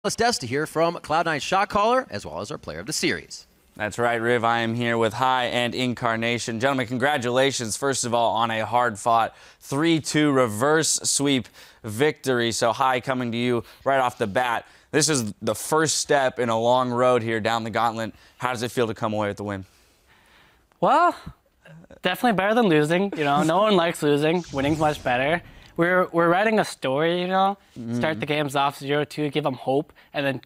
It's Des to hear from Cloud9's shot caller, as well as our player of the series. That's right, Riv. I am here with High and Incarnation. Gentlemen, congratulations, first of all, on a hard-fought 3-2 reverse sweep victory. So, High, coming to you right off the bat. This is the first step in a long road here down the gauntlet. How does it feel to come away with the win? Well, definitely better than losing. You know, no one likes losing. Winning's much better. We're writing a story, you know, start the games off 0-2, give them hope, and then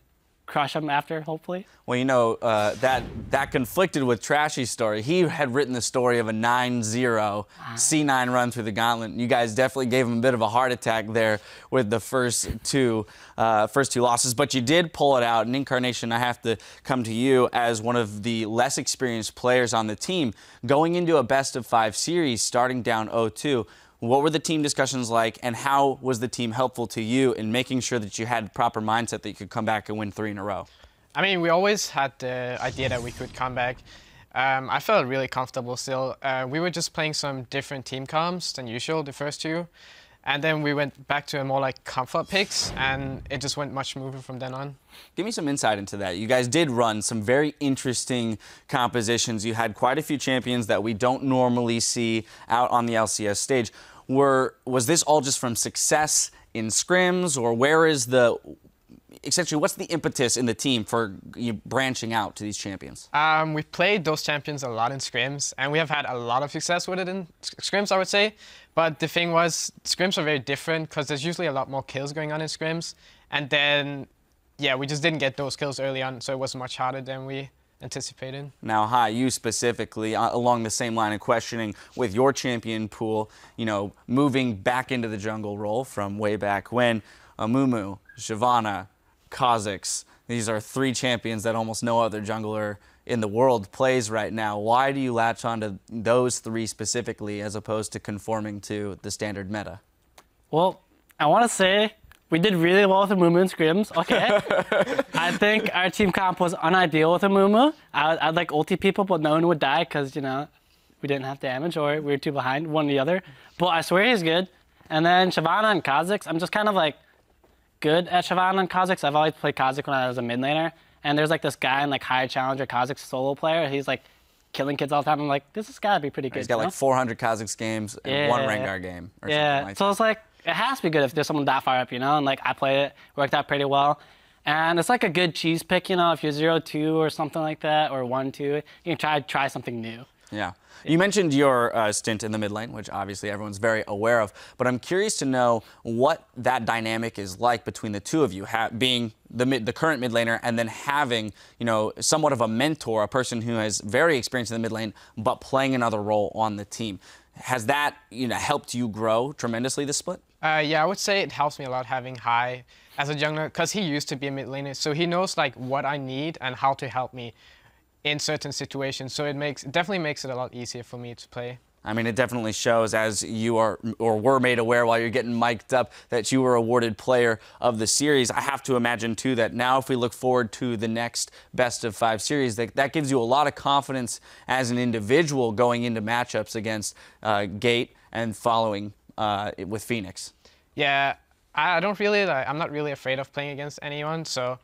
crush them after, hopefully. Well, you know, that conflicted with Trashy's story. He had written the story of a 9-0 C9 run through the gauntlet. You guys definitely gave him a bit of a heart attack there with the first two losses, but you did pull it out. And Incarnation, I have to come to you as one of the less experienced players on the team. Going into a best-of-5 series, starting down 0-2, what were the team discussions like, and how was the team helpful to you in making sure that you had the proper mindset that you could come back and win 3 in a row? I mean, we always had the idea that we could come back. I felt really comfortable still. We were just playing some different team comps than usual, the first two. And then we went back to a more like comfort picks, and it just went much smoother from then on. Give me some insight into that. You guys did run some very interesting compositions. You had quite a few champions that we don't normally see out on the LCS stage. Was this all just from success in scrims, or where is essentially, what's the impetus in the team for you branching out to these champions? We've played those champions a lot in scrims, and we have had a lot of success with it in scrims, I would say. But the thing was, scrims are very different because there's usually a lot more kills going on in scrims. And then, yeah, we just didn't get those kills early on, so it was much harder than we anticipated. Now, Hi, you specifically, along the same line of questioning with your champion pool, you know, moving back into the jungle role from way back when, Amumu, Shyvana, Kha'Zix, these are 3 champions that almost no other jungler in the world plays right now. Why do you latch onto those 3 specifically as opposed to conforming to the standard meta? Well, I want to say we did really well with Amumu in scrims, okay? I think our team comp was unideal with Amumu. I'd like ulti people, but no one would die because, you know, we didn't have damage or we were too behind one or the other. But I swear he's good. And then Shyvana and Kha'Zix, I'm just kind of like good at Shyvana and Kha'Zix. I've always played Kha'Zix when I was a mid laner. And there's like this guy in like High Challenger, Kha'Zix solo player. He's like killing kids all the time. I'm like, this has got to be pretty good. He's got like 400 Kha'Zix games and 1 Rengar game or something like so that. It's like, it has to be good if there's someone that far up, you know? And like I played it, worked out pretty well. And it's like a good cheese pick, you know, if you're 0-2 or something like that, or 1-2, you can try something new. Yeah. You mentioned your stint in the mid lane, which obviously everyone's very aware of, but I'm curious to know what that dynamic is like between the two of you, being the current mid laner and then having, you know, somewhat of a mentor, a person who has very experienced in the mid lane, but playing another role on the team. Has that, you know, helped you grow tremendously, this split? Yeah, I would say it helps me a lot having High as a jungler, because he used to be a mid laner, so he knows like what I need and how to help me in certain situations. So it definitely makes it a lot easier for me to play. I mean, it definitely shows, as you are or were made aware while you're getting mic'd up, that you were awarded player of the series. I have to imagine, too, that now if we look forward to the next best-of-5 series, that gives you a lot of confidence as an individual going into matchups against Gate and following with Phoenix. Yeah, I'm not really afraid of playing against anyone. So,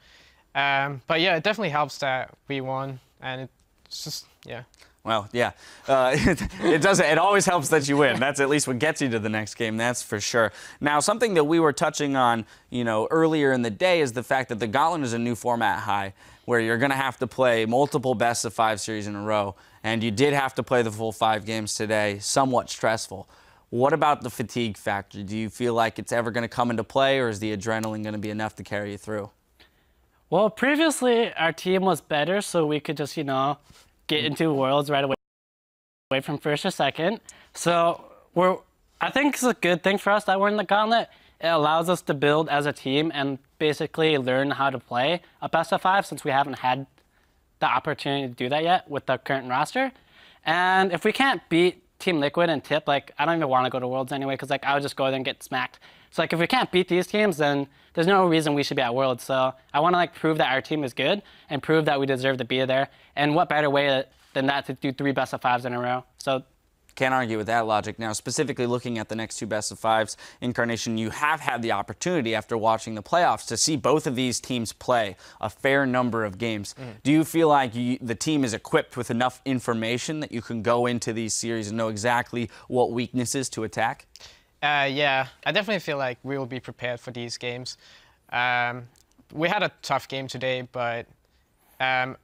but yeah, it definitely helps that we won, and it's just, yeah. Well, yeah, it always helps that you win. That's at least what gets you to the next game, that's for sure. Now, something that we were touching on, you know, earlier in the day is the fact that the Gauntlet is a new format, High, where you're going to have to play multiple best-of-5 series in a row, and you did have to play the full 5 games today, somewhat stressful. What about the fatigue factor? Do you feel like it's ever going to come into play, or is the adrenaline going to be enough to carry you through? Well, previously our team was better, so we could just, you know, get into Worlds right away from first or second. So I think it's a good thing for us that we're in the Gauntlet. It allows us to build as a team and basically learn how to play a best-of-5, since we haven't had the opportunity to do that yet with the current roster. And if we can't beat Team Liquid and Tip, like, I don't even want to go to Worlds anyway, because like I would just go there and get smacked. So like if we can't beat these teams, then there's no reason we should be at Worlds. So I want to like prove that our team is good and prove that we deserve to be there. And what better way than that to do 3 best-of-5s in a row? So Can't argue with that logic. Now, specifically looking at the next 2 best-of-5s, Incarnation, you have had the opportunity after watching the playoffs to see both of these teams play a fair number of games. Do you feel like the team is equipped with enough information that you can go into these series and know exactly what weaknesses to attack? Yeah, I definitely feel like we will be prepared for these games. We had a tough game today, but I'm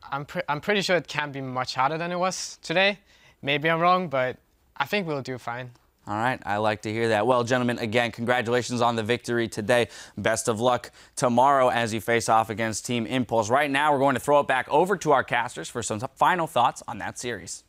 pretty sure it can't be much harder than it was today. Maybe I'm wrong, but I think we'll do fine. All right, I like to hear that. Well, gentlemen, again, congratulations on the victory today. Best of luck tomorrow as you face off against Team Impulse. Right now, we're going to throw it back over to our casters for some final thoughts on that series.